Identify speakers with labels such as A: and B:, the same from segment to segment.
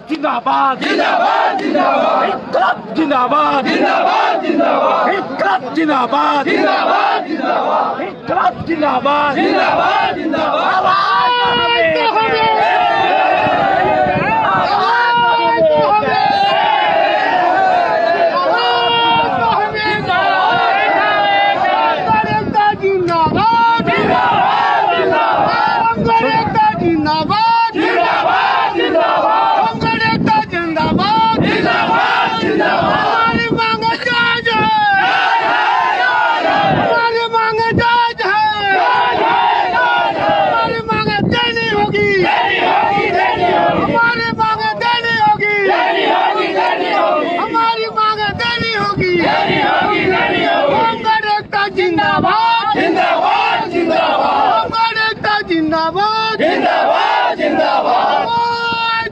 A: जिंदाबाद जिंदाबाद जिंदाबाद जिंदाबाद जिंदाबाद जिंदाबाद जिंदाबाद जिंदाबाद जिंदाबाद जिंदाबाद जिंदाबाद जिंदाबाद जिंदाबाद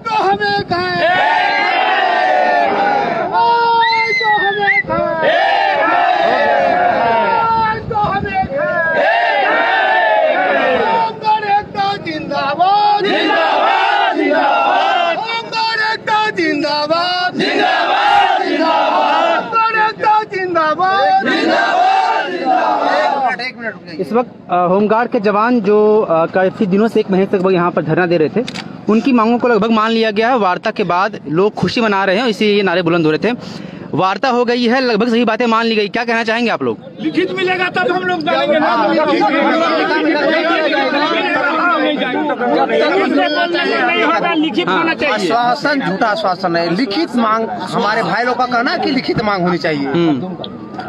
A: तो हमें कहे तो हमें कहे तो हमें कहे जिंदाबाद जिंदाबाद जिंदाबाद जिंदाबाद जिंदाबाद जिंदाबाद।
B: इस वक्त होमगार्ड के जवान जो काफी दिनों से 1 महीने तक यहाँ पर धरना दे रहे थे, उनकी मांगों को लगभग मान लिया गया है। वार्ता के बाद लोग खुशी मना रहे हैं, इसी ये नारे बुलंद हो रहे थे। वार्ता हो गई है, लगभग सही बातें मान ली गई। क्या कहना चाहेंगे आप लोग?
A: लिखित मिलेगा तब हम लोग जाएंगे ना। लिखित होना चाहिए।
C: आश्वासन झूठा आश्वासन है। लिखित मांग हमारे भाई लोग का कहना है कि लिखित मांग होनी चाहिए,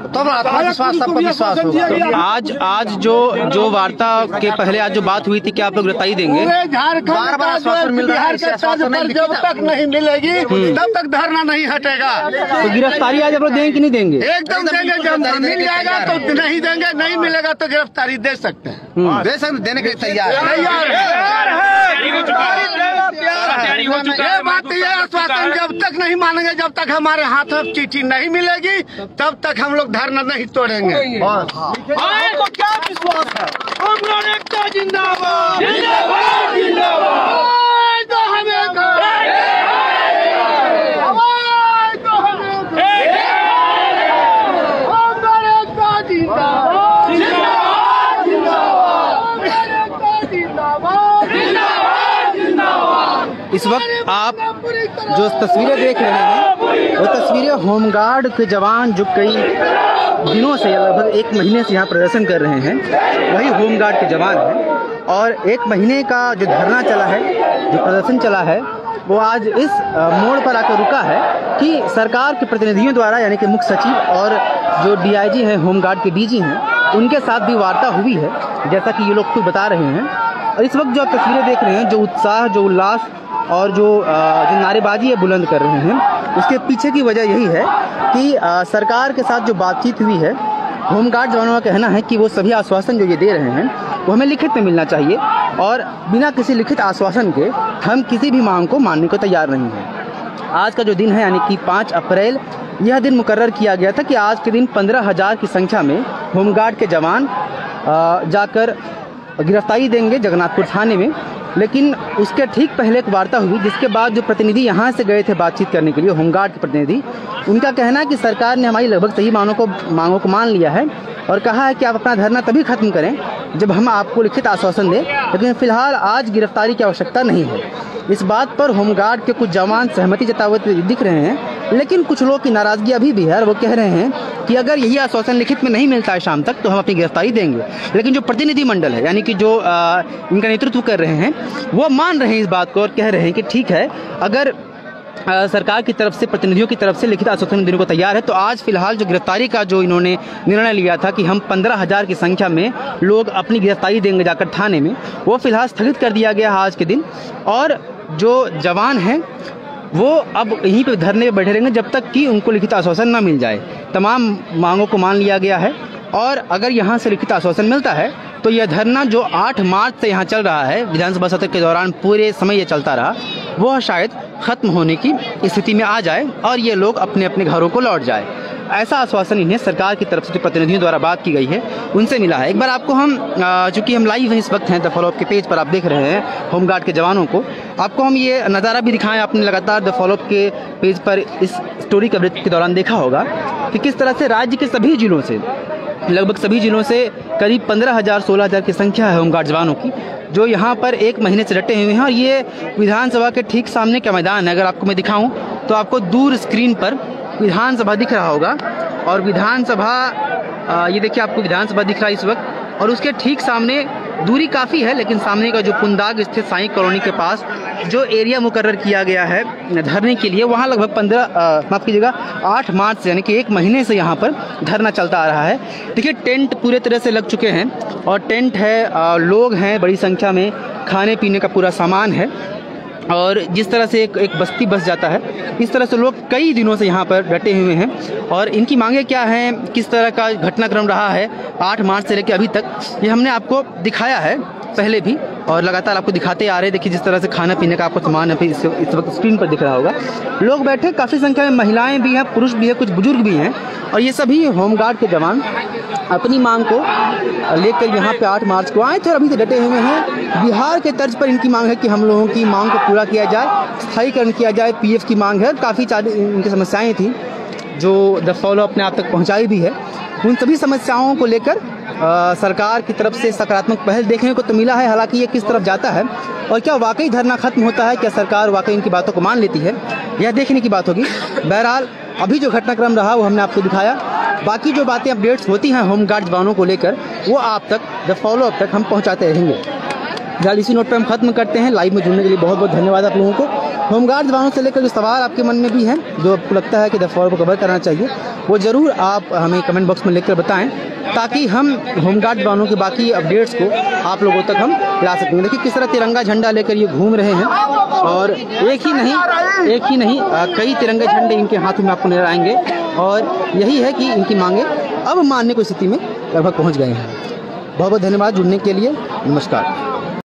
C: तब आत्मविश्वास सबको विश्वास होगा।
B: आज जो वार्ता के पहले आज जो बात हुई थी, क्या आप लोग गिरफ्तारी देंगे?
C: बार बार आश्वासन मिल रहा है,
A: जब तक नहीं मिलेगी तब तक धरना नहीं हटेगा।
B: तो गिरफ्तारी आज आप लोग देंगे कि नहीं देंगे?
A: एकदम देंगे। जब मिल जाएगा तो नहीं देंगे, नहीं मिलेगा तो गिरफ्तारी दे सकते हैं।
C: दे सकते, देने के लिए तैयार है।
A: ये बात ये आश्वासन जब तक नहीं मानेंगे, जब तक हमारे हाथ में चिट्ठी नहीं मिलेगी तब तक हम लोग धरना नहीं तोड़ेंगे। तो क्या विश्वास है? एकता जिंदाबाद जिंदाबाद जिंदाबाद। तो हमें तो
B: इस वक्त आप जो तस्वीरें देख रहे हैं, वो तस्वीरें होमगार्ड के जवान जो कई दिनों से लगभग 1 महीने से यहाँ प्रदर्शन कर रहे हैं, वही होमगार्ड के जवान हैं। और 1 महीने का जो धरना चला है, जो प्रदर्शन चला है, वो आज इस मोड़ पर आकर रुका है कि सरकार के प्रतिनिधियों द्वारा, यानी कि मुख्य सचिव और जो डीआईजी हैं, होमगार्ड के डीजी हैं, उनके साथ भी वार्ता हुई है, जैसा कि ये लोग खुद बता रहे हैं। और इस वक्त जो आप तस्वीरें देख रहे हैं, जो उत्साह, जो उल्लास और जो नारेबाजी है बुलंद कर रहे हैं, उसके पीछे की वजह यही है कि सरकार के साथ जो बातचीत हुई है, होमगार्ड जवानों का कहना है कि वो सभी आश्वासन जो ये दे रहे हैं वो हमें लिखित में मिलना चाहिए, और बिना किसी लिखित आश्वासन के हम किसी भी मांग को मानने को तैयार नहीं हैं। आज का जो दिन है, यानी कि 5 अप्रैल, यह दिन मुकर्रर किया गया था कि आज के दिन 15,000 की संख्या में होमगार्ड के जवान जाकर गिरफ्तारी देंगे जगन्नाथपुर थाने में। लेकिन उसके ठीक पहले एक वार्ता हुई, जिसके बाद जो प्रतिनिधि यहाँ से गए थे बातचीत करने के लिए, होमगार्ड के प्रतिनिधि, उनका कहना है कि सरकार ने हमारी लगभग सही मांगों को मान लिया है और कहा है कि आप अपना धरना तभी खत्म करें जब हम आपको लिखित आश्वासन दें, लेकिन फिलहाल आज गिरफ्तारी की आवश्यकता नहीं है। इस बात पर होमगार्ड के कुछ जवान सहमति जताते दिख रहे हैं, लेकिन कुछ लोग की नाराजगी अभी भी है। वो कह रहे हैं कि अगर यही आश्वासन लिखित में नहीं मिलता है शाम तक तो हम अपनी गिरफ्तारी देंगे। लेकिन जो प्रतिनिधि मंडल है, यानी कि जो इनका नेतृत्व कर रहे हैं, वो मान रहे हैं इस बात को और कह रहे हैं कि ठीक है, अगर सरकार की तरफ से, प्रतिनिधियों की तरफ से लिखित आश्वासन देने को तैयार है, तो आज फिलहाल जो गिरफ्तारी का जो इन्होंने निर्णय लिया था कि हम 15,000 की संख्या में लोग अपनी गिरफ्तारी देंगे जाकर थाने में, वो फिलहाल स्थगित कर दिया गया आज के दिन। और जो जवान हैं वो अब यहीं पे धरने पे बैठे रहेंगे जब तक कि उनको लिखित आश्वासन न मिल जाए। तमाम मांगों को मान लिया गया है, और अगर यहाँ से लिखित आश्वासन मिलता है तो यह धरना जो 8 मार्च से यहाँ चल रहा है, विधानसभा सत्र के दौरान पूरे समय ये चलता रहा, वह शायद खत्म होने की स्थिति में आ जाए और ये लोग अपने अपने घरों को लौट जाए। ऐसा आश्वासन इन्हें सरकार की तरफ से जो प्रतिनिधियों द्वारा बात की गई है उनसे मिला है। एक बार आपको हम चूँकि हम लाइव इस वक्त हैं द फॉलोअप के पेज पर, आप देख रहे हैं होमगार्ड के जवानों को, आपको हम ये नज़ारा भी दिखाएं। आपने लगातार द फॉलोअप के पेज पर इस स्टोरी कवरेज के दौरान देखा होगा कि किस तरह से राज्य के सभी जिलों से, लगभग सभी जिलों से करीब 15,000 16,000 की संख्या है होमगार्ड जवानों की, जो यहाँ पर एक महीने से डटे हुए हैं। और ये विधानसभा के ठीक सामने का मैदान है। अगर आपको मैं दिखाऊं तो आपको दूर स्क्रीन पर विधानसभा दिख रहा होगा, और विधानसभा ये देखिए आपको विधानसभा दिख रहा है इस वक्त, और उसके ठीक सामने दूरी काफ़ी है, लेकिन सामने का जो पुंदाग स्थित साई कॉलोनी के पास जो एरिया मुकर्रर किया गया है धरने के लिए, वहाँ लगभग माफ़ कीजिएगा 8 मार्च से, यानी कि 1 महीने से यहाँ पर धरना चलता आ रहा है। देखिए टेंट पूरे तरह से लग चुके हैं, और टेंट है, लोग हैं बड़ी संख्या में, खाने पीने का पूरा सामान है, और जिस तरह से एक बस्ती बस जाता है, इस तरह से लोग कई दिनों से यहाँ पर डटे हुए हैं। और इनकी मांगे क्या हैं, किस तरह का घटनाक्रम रहा है 8 मार्च से लेकर अभी तक, ये हमने आपको दिखाया है पहले भी, और लगातार आपको दिखाते आ रहे हैं। देखिए जिस तरह से खाना पीने का आपको सामान है इस वक्त स्क्रीन पर दिख रहा होगा। लोग बैठे, काफ़ी संख्या में महिलाएं भी हैं, पुरुष भी है, कुछ बुजुर्ग भी हैं, और ये सभी होमगार्ड के जवान अपनी मांग को लेकर यहाँ पे 8 मार्च को आए थे और अभी तो डटे हुए हैं। बिहार के तर्ज पर इनकी मांग है कि हम लोगों की मांग को पूरा किया जाए, स्थायीकरण किया जाए, पीएफ की मांग है। काफ़ी इनकी समस्याएं थी जो द फॉलो अपने आप तक पहुँचाई भी है। उन सभी समस्याओं को लेकर सरकार की तरफ से सकारात्मक पहल देखने को तो मिला है। हालांकि ये किस तरफ जाता है और क्या वाकई धरना खत्म होता है, क्या सरकार वाकई इनकी बातों को मान लेती है, यह देखने की बात होगी। बहरहाल अभी जो घटनाक्रम रहा वो हमने आपको दिखाया। बाकी जो बातें अपडेट्स होती हैं होमगार्ड जवानों को लेकर वो आप तक द फॉलो अप तक हम पहुंचाते रहेंगे। फिलहाल इसी नोट पर हम खत्म करते हैं। लाइव में जुड़ने के लिए बहुत बहुत धन्यवाद आप लोगों को। होमगार्ड जवानों से लेकर जो सवाल आपके मन में भी हैं, जो आपको लगता है कि द फॉलो को कवर करना चाहिए, वो ज़रूर आप हमें कमेंट बॉक्स में लिखकर बताएं, ताकि हम होमगार्ड जवानों के बाकी अपडेट्स को आप लोगों तक हम ला सकेंगे। देखिए किस तरह तिरंगा झंडा लेकर ये घूम रहे हैं, और एक ही नहीं कई तिरंगे झंडे इनके हाथों में आपको नजर आएंगे, और यही है कि इनकी मांगे अब मानने की स्थिति में लगभग पहुँच गए हैं। बहुत बहुत धन्यवाद जुड़ने के लिए। नमस्कार।